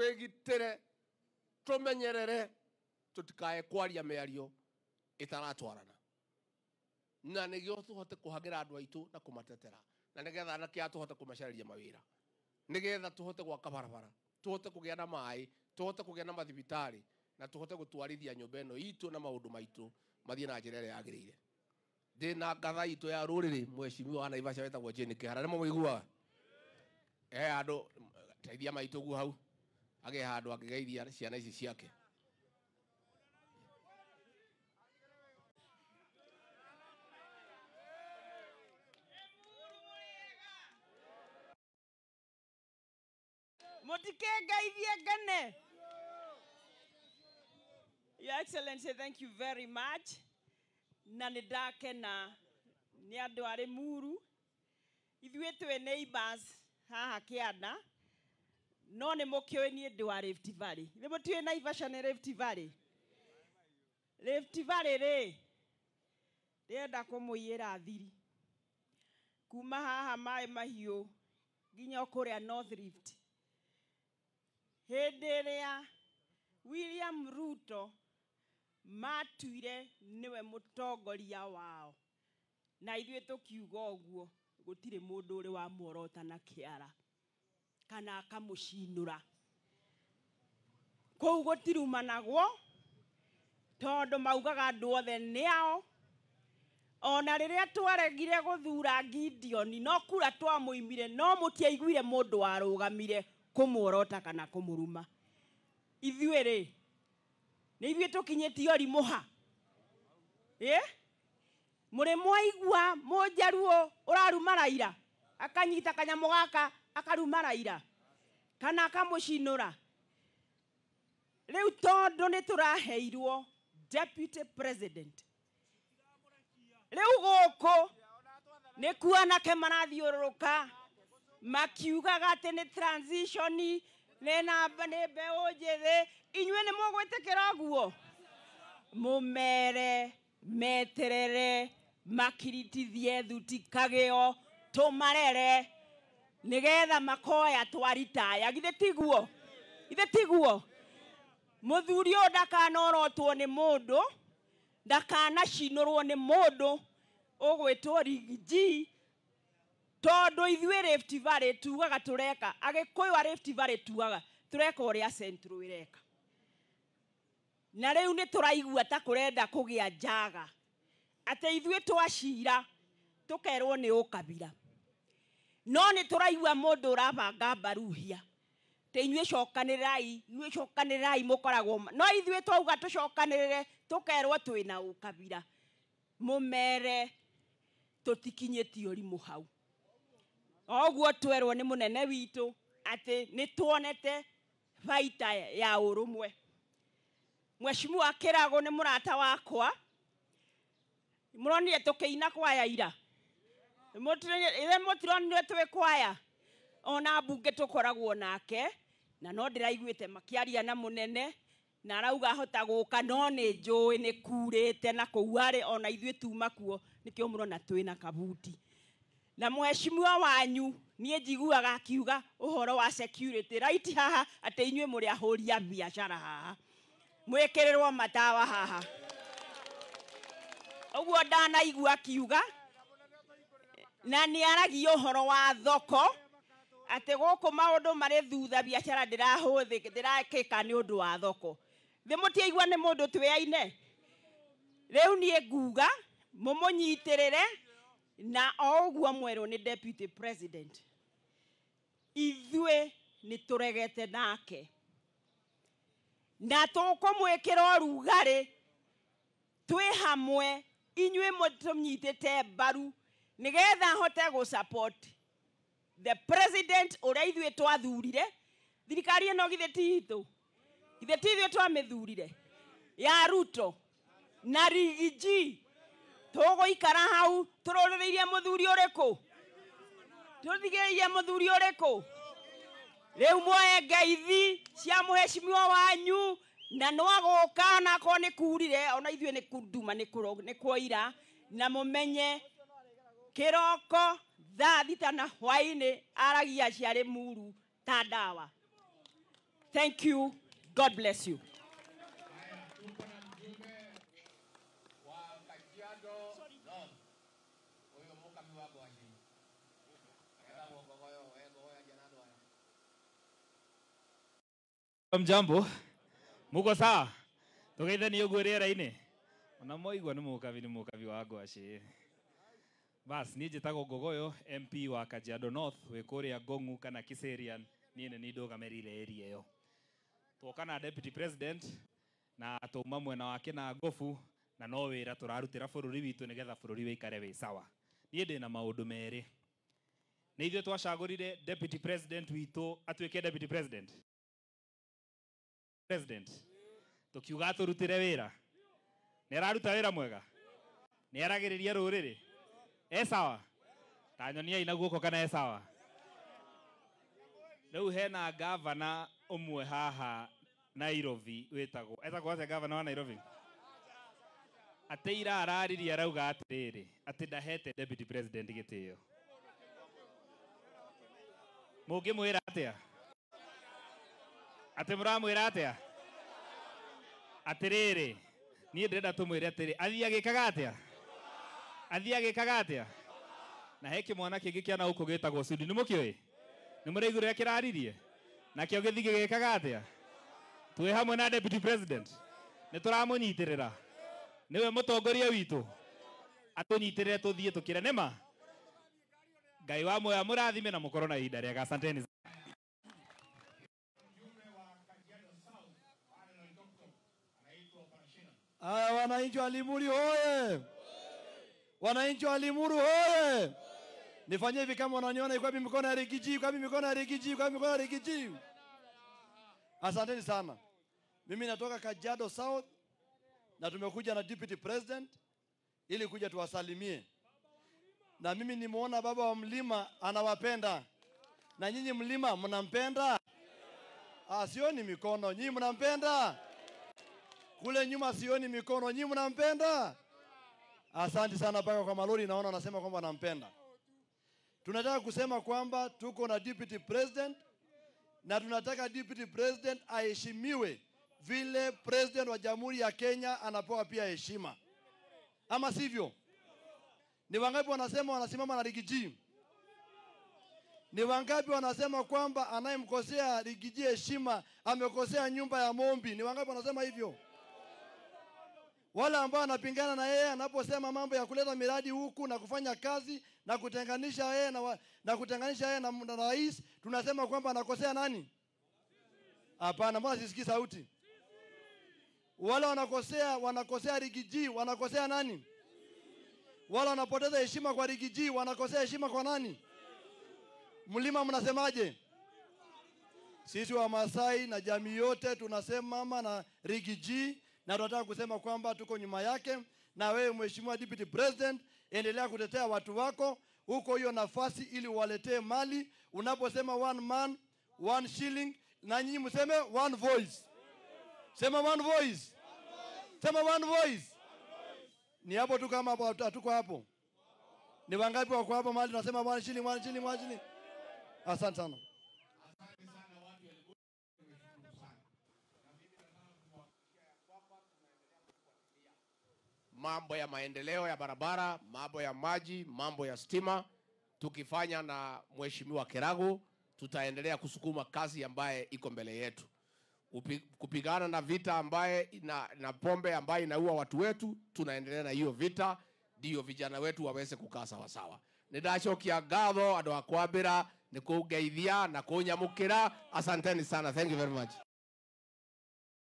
twegitire tumenyerere tutikae kwaria miario itaratwarana na nigio tuhote kuhagira andu aitu na kumatetera na nigetha anake atuhote kumacareria mawira nigetha tuhote gwaka barabara tuhote kugia na mai tuhote kugia na mathibitari na tuhote gutwarithia nyumba ino itu na maundu maitu mathie na njira ria yagirire ndina ngatha itu ya ruriri mweshimiwa wa Naivasha wetagwo Jane Kihara nimo muigua andu teithia maitu gu hau age handu akigeithia ciana ici ciake Your Excellency, thank you very much. Nanidake na ni andu ari Muru. Ithuĩ twĩ neighbors haha Kĩanda. No nĩ mũkĩũĩ niĩ ndĩ wa Rift Valley. Nĩ mũtiũĩ Naivasha nĩ Rift Valley. Rift Valley rĩ. Ndĩrenda kũmũiyĩra thiri. Kuma haha Maĩ Mahiũ nginya kũrĩa North Rift. Hĩndĩ ĩrĩa William Ruto matuire niwe mũtongoria wao. Na ithuĩ tũkiuga ũguo gũtirĩ mũndũ ũrĩ wa muorota na kĩara kana akamũcinũra. Kũu gũtirumanagwo tondũ maugaga andũ othe nĩao. Ona rĩrĩa twaregire gũthura Gideon no kura twamũimire no mũtiaiguire mũndũ warũgamire kũmuorota kana kũmũruma. Ithuĩ rĩ nĩ ithuĩ tũkinyĩtio rimuha. Mũrĩ mwaigua mũnjaruo ũraruma Raila akanyita kanyamũ gaka akaruma Raila kana akamũcinũra. Rĩu tondũ nĩ tũraheirwo deputy president. Rĩu gũkũ nĩ kuo anake marathiũrũrũka makiugaga atĩ nĩ transition nĩ mbeũ njĩthĩ. Inyuĩ nĩ mũgwĩtĩkĩra ũguo? Mũmere meterere makiritithie thuti kagĩo tũmarere nĩgetha makoya twaritaya. Githĩ tiguo? Githĩ tiguo? Mũthuri ũyũ ndakanorotwo nĩ mũndũ ndakanacinũrwo nĩ mũndũ ũgwĩtwo Rigiji tondũ ithuĩ Rift Valley tugaga tũreka Agĩkũyũ a Rift Valley tugaga tũreka ũrĩa Central ĩreka. Na rĩu nĩ tũraigua ta kũrenda kũgĩa njaga atĩ ithuĩ twacira tũkerwo nĩ ũkabira. No nĩ tũraigua mũndũ ũrabanga mbaruhia te inyuĩ cokanĩrĩrai mũkoragwo no ithuĩ twauga tũcokanĩrĩre tũkerwo twĩna ũkabira. Mũmere tũtikinyĩtio rimu hau. Oguo twerwo nĩ mũnene witũ atĩ nĩ tuonete baita ya ũrũmwe. Mheshimiwa Kĩrago nĩ mũrata wakwa. Mũronire tũkĩina kwaya ira. Mũtironire twĩ kwaya. Ona mbunge tũkoragwo nake na no ndĩraiguĩte makĩaria na mũnene na arauga ahota gũka no nĩ njũĩ nĩ kurĩte na kũu arĩ ona ithuĩ tuma kuo nĩkĩo mũrona twĩna kabuti. Na mheshimiwa wanyu niĩ njiguaga akiuga ũhoro wa security right haha atĩ inyuĩ mũrĩ ahũri a biacara haha. Mwĩkĩrĩrwo matawa haha. Ũguo ndanaigua akiuga na nĩ aragia ũhoro wa thoko atĩ gũkũ maũndũ marĩ thutha biacara ndĩrakĩka nĩ ũndũ wa thoko. Thĩ mũtiaigua nĩ mũndũ twĩaine. Rĩu niĩ nguga mũmũnyitĩrĩre na ũguo mwerwo nĩ deputy president. Ithuĩ nĩ tũregete nake na tũkũmwĩkĩra ũrugarĩ twĩ hamwe inyuĩ mũtũnyitĩte mbaru nĩgetha hote gũsupport the president ũrĩa ithuĩ twathurire. Thirikari ĩno githĩ ti itũ? Githĩ ti ithuĩ twamĩthurire? Ya Ruto na Rigiji. Tũgũikara hau tũrũrĩrĩirie mũthuri ũrĩkũ? Tũthigĩrĩirie mũthuri ũrĩkũ? Rĩu muoye ngeithi cia mheshimiwa wanyu na no agoka na ko nĩ kurire ona ithuĩ nĩ kunduma nĩ kuoira na mũmenye kĩroko thaa thita na hwainĩ aragia ciarĩ Muru ta ndawa. Thank you. God bless you. Mjambo, muko sawa? Tugeithanie uguo riera-ini. Ona moigua ni mukavi wa Ngwaci. Bas, ni njitagwo Ngogoyo, MP wa Kajiado North, wi kuria Ngong'u kana Kiserian, ni ni ndugamerire area iyo. Twoka na Deputy President na tuma mwena wake na Ngofu na no wira turarutira bururi witu nigetha bururi wikare wi sawa. Ni ndi na maundu meri. Ni ithuĩ twacagũrire Deputy President witu atuĩke Deputy President. Tukiuga turutire wira. Ni araruta wira mwega. Ni aragĩrĩria rũrĩrĩ. Sawa. Tanyonia ina guoko kana sawa. Rĩu hena governor ũmwe haha Nairobi wĩtagwo. Etagwo atĩa governor wa Nairobi? Atĩ ira araririe arauga atĩrĩrĩ, atĩ ndahete Deputy President gĩtĩo. Mũngĩmwĩra atĩa? Atĩ mũramwĩra atĩa? Atĩrĩrĩ, niĩ ndĩrenda tũmwĩre atĩrĩ, athiĩ agĩkaga atĩa? Athiĩ agĩkaga atĩa? Na he kĩmwana kĩngĩ kĩana gũkũ gĩtagwo Sudi, nĩ mũkĩũĩ? Nĩ mũraigua kĩraririe? Nakĩo gĩthiĩ gĩgĩkaga atĩa? Twĩ hamwe na Deputy President. Nĩ tũramũnyitĩrĩra. Nĩwe mũtongoria witũ. Atũnyitĩrĩre tũthiĩ tũkĩre nĩma. Ngai wa moya mũrathime na mũkorwo na ihinda rĩega. Asanteni. Aya, wananchi wa Limuru hoye! Wananchi wa Limuru hoye! Nifanye hivi kama unaniona iko mikono ya Rigiji, kwa mikono ya Rigiji, kwa mikono ya Rigiji. Asanteni sana. Mimi natoka Kajiado South na tumekuja na Deputy President ili kuja tuwasalimie. Na mimi nimeona baba wa mlima anawapenda. Na nyinyi mlima mnampenda? Sioni mikono. Nyinyi mnampenda? Kule nyuma sioni mikono. Nyinyi mnampenda? Asante sana mpaka kwa malori naona wanasema kwamba wanampenda. Tunataka kusema kwamba tuko na Deputy President na tunataka Deputy President aheshimiwe vile President wa Jamhuri ya Kenya anapewa pia heshima. Ama sivyo? Ni wangapi wanasema wanasimama na Rigiji? Ni wangapi wanasema kwamba anayemkosea Rigiji heshima amekosea nyumba ya Mombi? Ni wangapi wanasema hivyo? Wala ambao wanapingana na yeye anaposema mambo ya kuleta miradi huku na kufanya kazi na kutenganisha yeye na rais, tunasema kwamba anakosea nani? Hapana, mbona sisikii sauti? Wala wanakosea Rigiji, wanakosea nani? Wala wanapoteza heshima kwa Rigiji, wanakosea heshima kwa nani? Mlima mnasemaje? Sisi wa Masai na jamii yote tunasema na Rigiji na tunataka kusema kwamba tuko nyuma yake. Na wewe Mheshimiwa Deputy President, endelea kutetea watu wako huko hiyo nafasi ili waletee mali. Unaposema one man, one shilling, na nyinyi mseme one voice. Sema one voice. Sema one voice. Ni hapo tu kama hapo hatuko hapo. Ni wangapi wako hapo mahali tunasema one shilling, one shilling, one shilling? Asante sana. Mambo ya maendeleo ya barabara, mambo ya maji, mambo ya stima, tukifanya na Mheshimiwa Kiragu, tutaendelea kusukuma kazi ambaye iko mbele yetu. Kupigana na vita ambaye na pombe ambaye inaua watu wetu, tunaendelea na hiyo vita, ndio vijana wetu waweze kukaa sawa sawa. Nĩndacokia ngatho andũ akwambĩra nĩ kũngeithia na kũnyamũkĩra. Asanteni sana. Thank you very much.